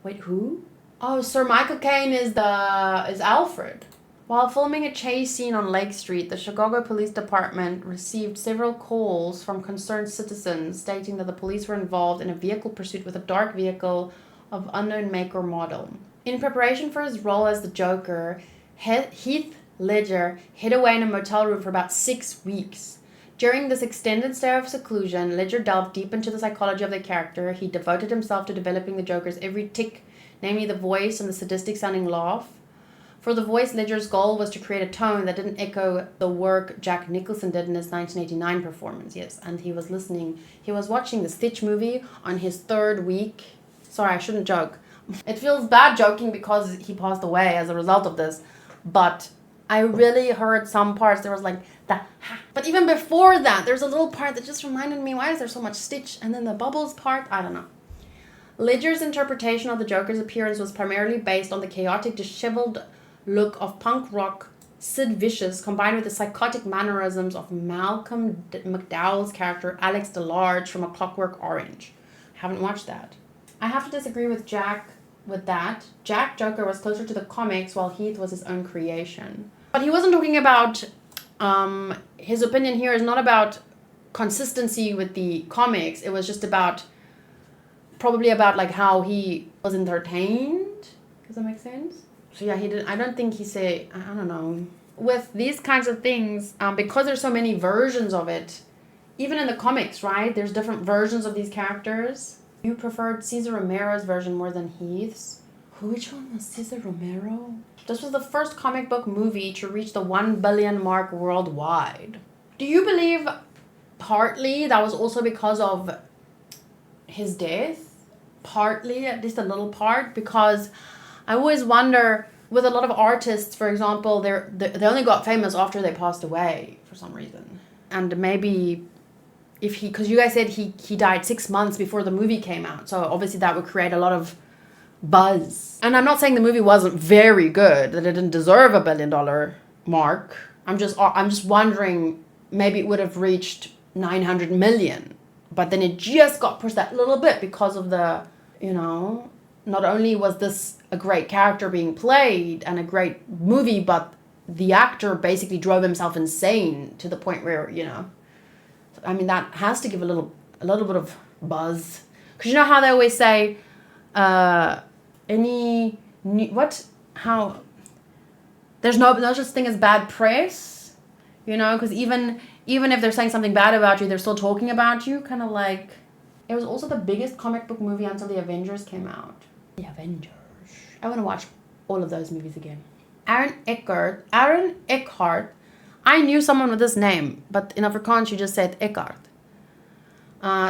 Wait, who? Oh, Sir Michael Caine is Alfred. While filming a chase scene on Lake Street, the Chicago Police Department received several calls from concerned citizens stating that the police were involved in a vehicle pursuit with a dark vehicle of unknown make or model. In preparation for his role as the Joker, Heath Ledger hid away in a motel room for about 6 weeks. During this extended stay of seclusion, Ledger delved deep into the psychology of the character. He devoted himself to developing the Joker's every tick, namely the voice and the sadistic-sounding laugh. For the voice, Ledger's goal was to create a tone that didn't echo the work Jack Nicholson did in his 1989 performance. Yes, and he was watching the Stitch movie on his 3rd week. Sorry, I shouldn't joke. It feels bad joking because he passed away as a result of this, but I really heard some parts, there was like that, but even before that, there's a little part that just reminded me, why is there so much Stitch? And then the bubbles part, I don't know. Ledger's interpretation of the Joker's appearance was primarily based on the chaotic, disheveled look of punk rock Sid Vicious, combined with the psychotic mannerisms of Malcolm McDowell's character Alex DeLarge from A Clockwork Orange. Haven't watched that. I have to disagree with Jack with that. Jack Joker was closer to the comics, while Heath was his own creation. But he wasn't talking about, his opinion here is not about consistency with the comics. It was just about, probably about like how he was entertained. Does that make sense? So yeah, I don't think he said, I don't know. With these kinds of things, because there's so many versions of it, even in the comics, right? There's different versions of these characters. You preferred Cesar Romero's version more than Heath's. Which one was Cesar Romero? This was the first comic book movie to reach the 1 billion mark worldwide. Do you believe partly that was also because of his death? Partly, at least a little part, because I always wonder, with a lot of artists, for example, they only got famous after they passed away for some reason. And maybe because you guys said he died 6 months before the movie came out, so obviously that would create a lot of buzz. And I'm not saying the movie wasn't very good, that it didn't deserve a $1 billion mark. I'm just wondering, maybe it would have reached 900 million, but then it just got pushed that little bit because of the, not only was this a great character being played and a great movie, but the actor basically drove himself insane to the point where, I mean, that has to give a little bit of buzz. Because you know how they always say, there's no such thing as bad press, because even if they're saying something bad about you, they're still talking about you, kind of like, it was also the biggest comic book movie until the Avengers came out. The Avengers. I want to watch all of those movies again. Aaron Eckhart. I knew someone with this name, but in Afrikaans you just said Eckhart.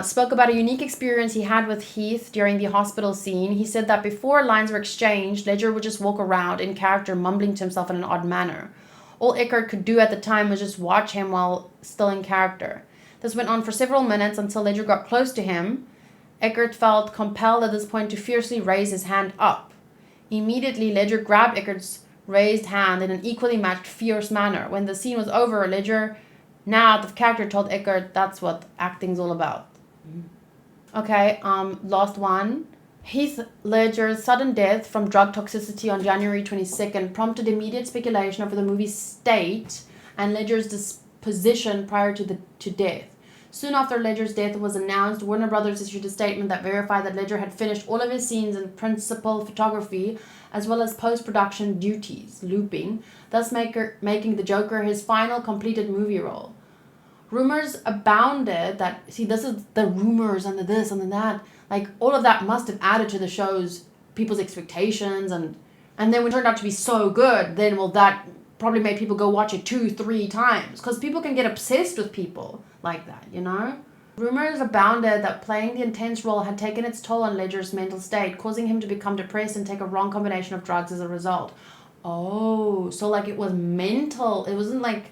Spoke about a unique experience he had with Heath during the hospital scene. He said that before lines were exchanged, Ledger would just walk around in character, mumbling to himself in an odd manner. All Eckhart could do at the time was just watch him while still in character. This went on for several minutes until Ledger got close to him. Eckhart felt compelled at this point to fiercely raise his hand up. Immediately, Ledger grabbed Eckhart's raised hand in an equally matched fierce manner. When the scene was over, Ledger, now the character, told Eckhart that's what acting's all about. Okay, last one. Heath Ledger's sudden death from drug toxicity on January 22nd prompted immediate speculation over the movie's state and Ledger's disposition prior to death. Soon after Ledger's death was announced, Warner Brothers issued a statement that verified that Ledger had finished all of his scenes in principal photography as well as post-production duties, looping, thus making the Joker his final completed movie role. Rumors abounded that, this is the rumors and the this and the that, like all of that must have added to the show's people's expectations, and then when it turned out to be so good, then that probably made people go watch it 2-3 times, because people can get obsessed with people like that, Rumors abounded that playing the intense role had taken its toll on Ledger's mental state, causing him to become depressed and take a wrong combination of drugs as a result. Oh, so like it was mental. It wasn't like,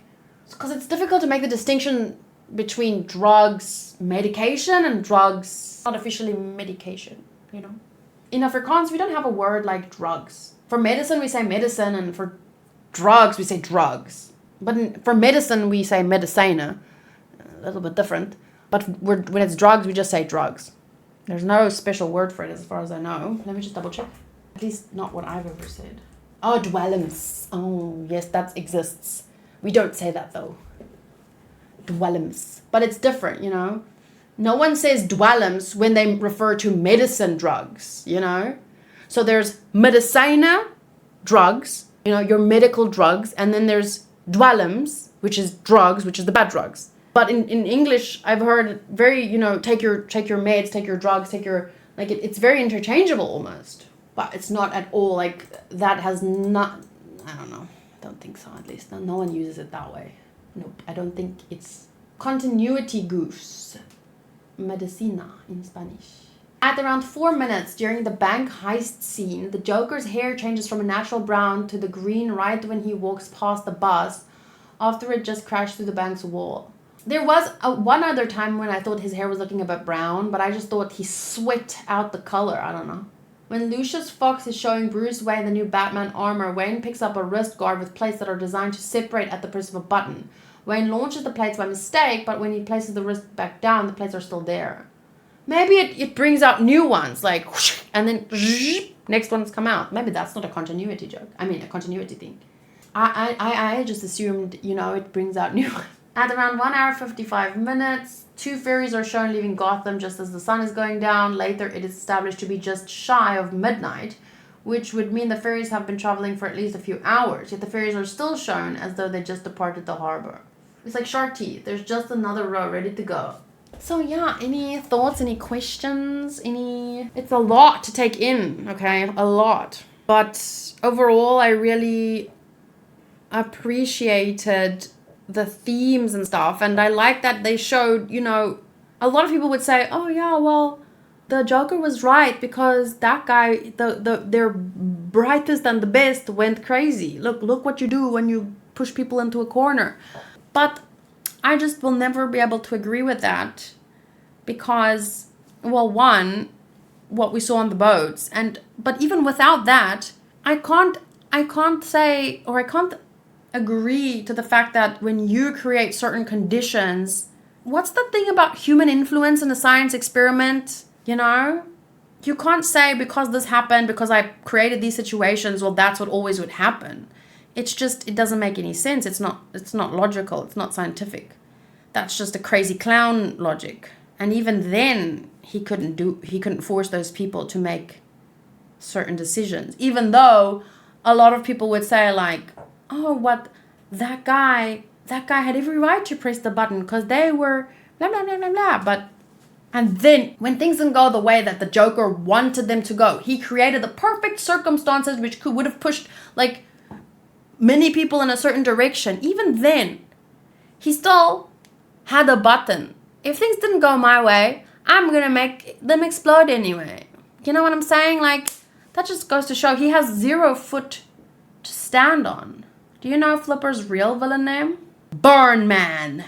because it's difficult to make the distinction between drugs, medication, and drugs, not officially medication, In Afrikaans, we don't have a word like drugs. For medicine, we say medicine, and for drugs, we say drugs. But for medicine, we say medicine, a little bit different. But when it's drugs, we just say drugs. There's no special word for it as far as I know. Let me just double check. At least not what I've ever said. Oh, dwellings. Oh, yes, that exists. We don't say that, though. Dwellings. But it's different, you know. No one says dwellings when they refer to medicine drugs, you know. So there's medicina drugs, you know, your medical drugs. And then there's dwellings, which is drugs, which is the bad drugs. But in English, I've heard very, you know, take your meds, take your drugs, take your, like, it's very interchangeable almost. But it's not at all, like, that has not, I don't know. I don't think so, at least. No one uses it that way. Nope, I don't think it's continuity goofs. Medicina in Spanish. At around 4 minutes during the bank heist scene, the Joker's hair changes from a natural brown to the green right when he walks past the bus after it just crashed through the bank's wall. There was one other time when I thought his hair was looking a bit brown, but I just thought he sweat out the color. I don't know. When Lucius Fox is showing Bruce Wayne the new Batman armor, Wayne picks up a wrist guard with plates that are designed to separate at the press of a button. Wayne launches the plates by mistake, but when he places the wrist back down, the plates are still there. Maybe it brings out new ones, like, whoosh, and then next ones come out. Maybe that's not a continuity joke. I mean, a continuity thing. I just assumed, you know, it brings out new ones. At around 1 hour 55 minutes, 2 ferries are shown leaving Gotham just as the sun is going down. Later, it is established to be just shy of midnight, which would mean the ferries have been traveling for at least a few hours. Yet the ferries are still shown as though they just departed the harbor. It's like shark teeth. There's just another row ready to go. So yeah, any thoughts, any questions, It's a lot to take in, okay? A lot. But overall, I really appreciated the themes and stuff. And I like that they showed, you know, a lot of people would say, oh yeah, well, the Joker was right because that guy, their brightest and the best went crazy. Look what you do when you push people into a corner. But I just will never be able to agree with that because, well, one, what we saw on the boats, but even without that, I can't say, or I can't agree to the fact that when you create certain conditions, what's the thing about human influence in a science experiment, you know? You can't say because this happened, because I created these situations, well, that's what always would happen. It's just, it doesn't make any sense. It's not logical. It's not scientific. That's just a crazy clown logic. And even then, he couldn't force those people to make certain decisions. Even though a lot of people would say like, oh, what, that guy had every right to press the button because they were blah, blah, blah, blah, blah. And then when things didn't go the way that the Joker wanted them to go, he created the perfect circumstances which would have pushed like many people in a certain direction. Even then, he still had a button. If things didn't go my way, I'm gonna make them explode anyway. You know what I'm saying? Like, that just goes to show he has 0 foot to stand on. Do you know Flipper's real villain name? Burn Man.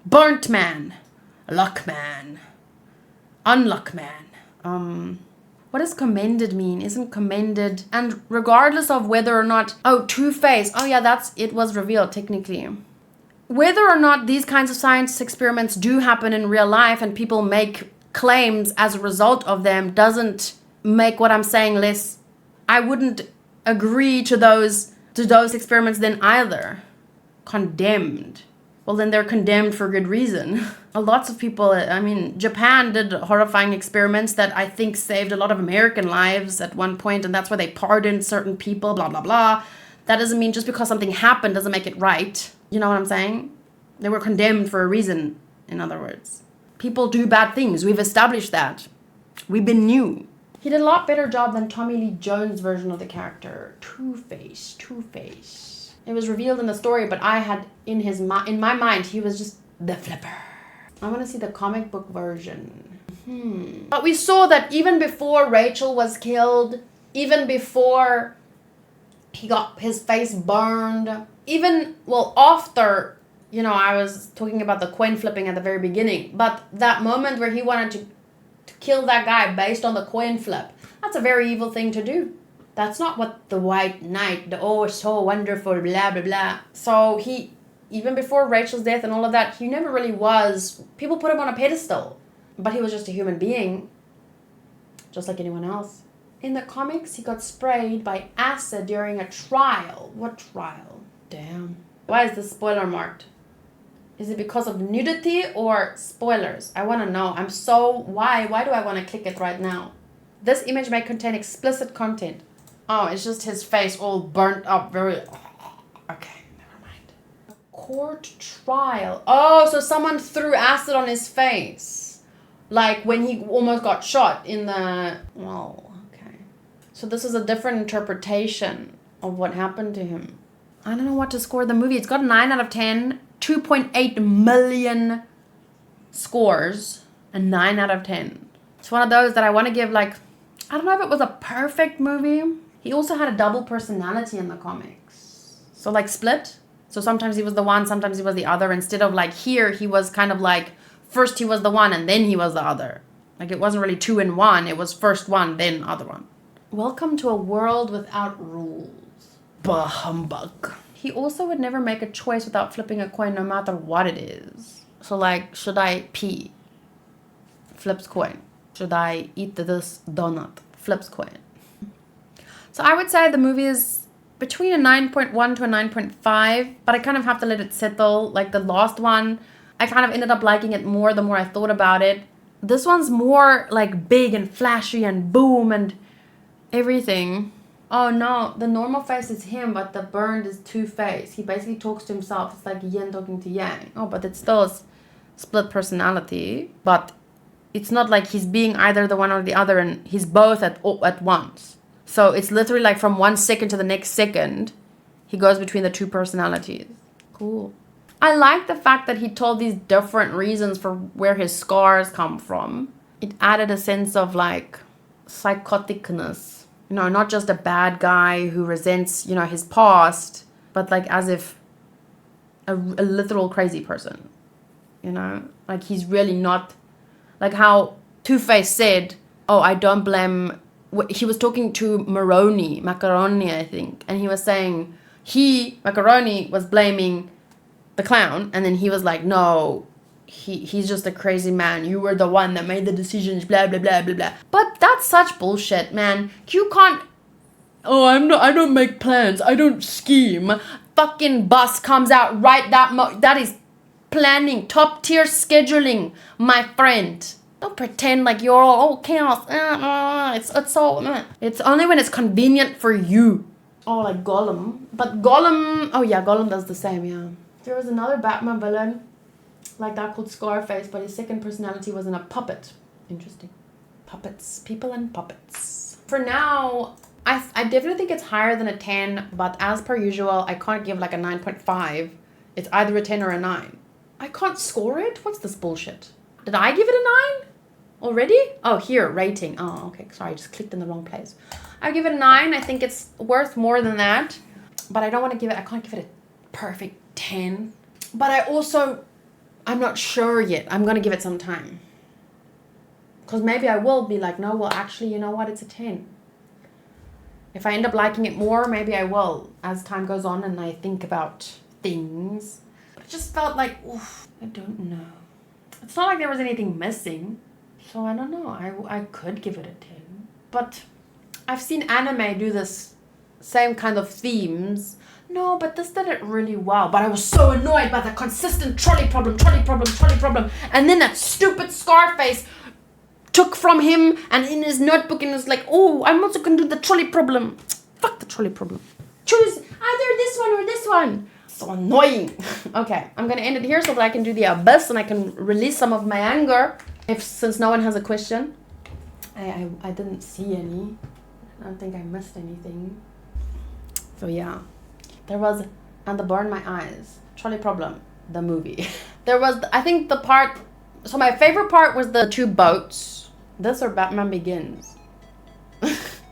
Burnt Man. Luck Man. Unluck Man. What does commended mean? Isn't commended, and regardless of whether or not, oh, Two-Face, oh yeah, it was revealed technically. Whether or not these kinds of science experiments do happen in real life and people make claims as a result of them doesn't make what I'm saying less. I wouldn't agree to those experiments then either. Condemned. Well, then they're condemned for good reason. Lots of people, I mean, Japan did horrifying experiments that I think saved a lot of American lives at one point, and that's why they pardoned certain people, blah, blah, blah. That doesn't mean just because something happened doesn't make it right. You know what I'm saying? They were condemned for a reason, in other words. People do bad things. We've established that. We've been new. He did a lot better job than Tommy Lee Jones' version of the character. Two-Face. It was revealed in the story, but I had in my mind, he was just the Flipper. I want to see the comic book version. But we saw that even before Rachel was killed, even before he got his face burned, even, well, after, you know, I was talking about the coin flipping at the very beginning, but that moment where he wanted to kill that guy based on the coin flip, that's a very evil thing to do. That's not what the White Knight, the oh so wonderful, blah, blah, blah. So he, even before Rachel's death and all of that, he never really was, people put him on a pedestal. But he was just a human being, just like anyone else. In the comics, he got sprayed by acid during a trial. What trial? Damn. Why is this spoiler marked? Is it because of nudity or spoilers? I want to know. Why do I want to click it right now? This image may contain explicit content. Oh, it's just his face all burnt up very... Okay, never mind. A court trial. Oh, so someone threw acid on his face. Like when he almost got shot in the... Well, okay. So this is a different interpretation of what happened to him. I don't know what to score the movie. It's got a 9 out of 10, 2.8 million scores, and 9 out of 10. It's one of those that I want to give like... I don't know if it was a perfect movie. He also had a double personality in the comics. So like split. So sometimes he was the one, sometimes he was the other. Instead of like here, he was kind of like... First he was the one and then he was the other. Like it wasn't really 2 in 1. It was first one, then other one. Welcome to a world without rules. Bah humbug. He also would never make a choice without flipping a coin no matter what it is. So like, should I pee? Flips coin. Should I eat this donut? Flips coin. So I would say the movie is between a 9.1 to a 9.5. But I kind of have to let it settle. Like the last one... I kind of ended up liking it more the more I thought about it. This one's more like big and flashy and boom and everything. Oh no, the normal face is him, but the burned is Two-Face. He basically talks to himself. It's like yin talking to yang. Oh, but it's still a split personality. But it's not like he's being either the one or the other, and he's both at once. So it's literally like from 1 second to the next second, he goes between the 2 personalities. Cool. I like the fact that he told these different reasons for where his scars come from. It added a sense of like psychoticness. You know, not just a bad guy who resents, you know, his past, but like as if a literal crazy person. You know, like he's really not, like how Two-Face said, oh, I don't blame, he was talking to Macaroni, I think, and he was saying Macaroni was blaming the clown, and then he was like, no, he's just a crazy man. You were the one that made the decisions, blah, blah, blah, blah, blah. But that's such bullshit, man. You can't, I don't make plans. I don't scheme. Fucking bus comes out right that is planning, top tier scheduling, my friend. Don't pretend like you're all, chaos. It's only when it's convenient for you. Oh, like Gollum. But Gollum, oh yeah, Gollum does the same, yeah. There was another Batman villain like that called Scarface, but his second personality was in a puppet. Interesting. Puppets. People and puppets. For now, I definitely think it's higher than a 10, but as per usual, I can't give like a 9.5. It's either a 10 or a 9. I can't score it? What's this bullshit? Did I give it a 9? Already? Oh, here, rating. Oh, okay. Sorry, I just clicked in the wrong place. I give it a 9. I think it's worth more than that, but I can't give it a perfect 10. But I'm not sure yet. I'm gonna give it some time, because maybe I will be like, no, well, actually, you know what, it's a 10. If I end up liking it more, maybe I will as time goes on and I think about things. But it just felt like, oof, I don't know. It's not like there was anything missing, so I don't know. I could give it a 10, but I've seen anime do this same kind of themes. No, but this did it really well. But I was so annoyed by the consistent trolley problem. And then that stupid Scarface took from him and in his notebook and was like, oh, I'm also going to do the trolley problem. Fuck the trolley problem. Choose either this one or this one. So annoying. Okay, I'm going to end it here so that I can do the abyss and I can release some of my anger. Since no one has a question. I didn't see any. I don't think I missed anything. So yeah. There was, and the burn my eyes. Trolley problem, the movie. There was, I think the part, so my favorite part was the 2 boats. This or Batman Begins?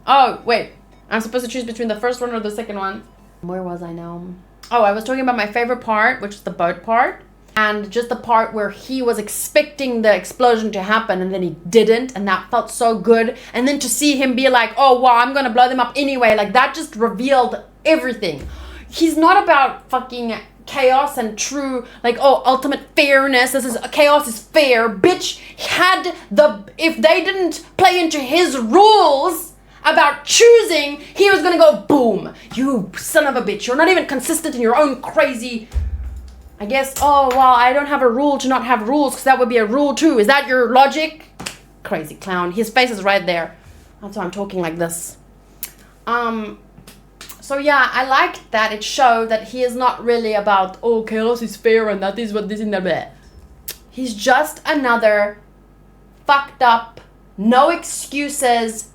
Oh, wait. I'm supposed to choose between the first one or the second one. Where was I now? Oh, I was talking about my favorite part, which is the boat part. And just the part where he was expecting the explosion to happen and then he didn't. And that felt so good. And then to see him be like, oh, wow, I'm going to blow them up anyway. Like that just revealed everything. He's not about fucking chaos and true, like, oh, ultimate fairness. Chaos is fair. Bitch, if they didn't play into his rules about choosing, he was gonna go boom. You son of a bitch. You're not even consistent in your own crazy... I guess, oh, well, I don't have a rule to not have rules because that would be a rule too. Is that your logic? Crazy clown. His face is right there. That's why I'm talking like this. So yeah, I liked that it showed that he is not really about, oh, chaos is fair and that is what this and that. He's just another fucked up, no excuses,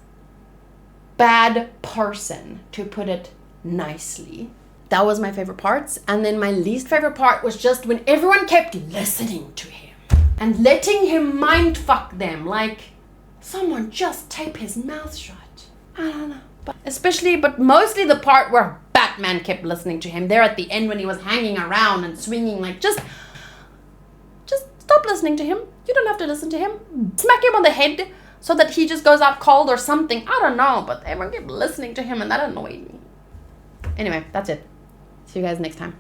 bad person, to put it nicely. That was my favorite parts. And then my least favorite part was just when everyone kept listening to him and letting him mind fuck them. Like, someone just tape his mouth shut. I don't know. But mostly the part where Batman kept listening to him. There at the end when he was hanging around and swinging, like, just stop listening to him. You don't have to listen to him. Smack him on the head so that he just goes out cold or something. I don't know, but everyone kept listening to him and that annoyed me. Anyway, that's it. See you guys next time.